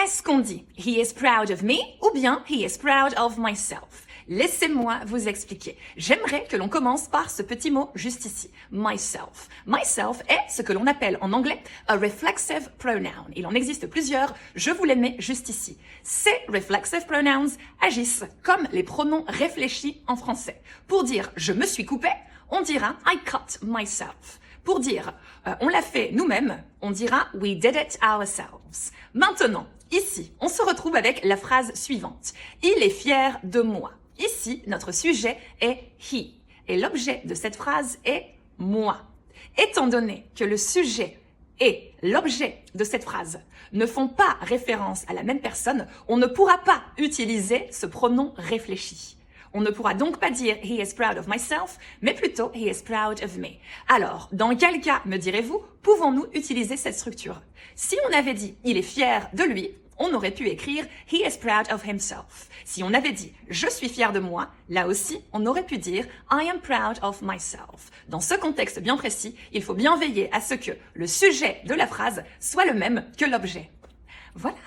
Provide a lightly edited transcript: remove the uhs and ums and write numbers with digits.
Est-ce qu'on dit « he is proud of me » ou bien « he is proud of myself » ? Laissez-moi vous expliquer. J'aimerais que l'on commence par ce petit mot juste ici, myself. Myself est ce que l'on appelle en anglais a reflexive pronoun. Il en existe plusieurs, je vous les mets juste ici. Ces reflexive pronouns agissent comme les pronoms réfléchis en français. Pour dire « je me suis coupé », on dira « I cut myself ». Pour dire on l'a fait nous-mêmes, on dira we did it ourselves. Maintenant, ici, on se retrouve avec la phrase suivante. Il est fier de moi. Ici, notre sujet est he. Et l'objet de cette phrase est moi. Étant donné que le sujet et l'objet de cette phrase ne font pas référence à la même personne, on ne pourra pas utiliser ce pronom réfléchi. On ne pourra donc pas dire « he is proud of myself », mais plutôt « he is proud of me ». Alors, dans quel cas, me direz-vous, pouvons-nous utiliser cette structure? Si on avait dit « il est fier de lui », on aurait pu écrire « he is proud of himself ». Si on avait dit « je suis fier de moi », là aussi, on aurait pu dire « I am proud of myself ». Dans ce contexte bien précis, il faut bien veiller à ce que le sujet de la phrase soit le même que l'objet. Voilà.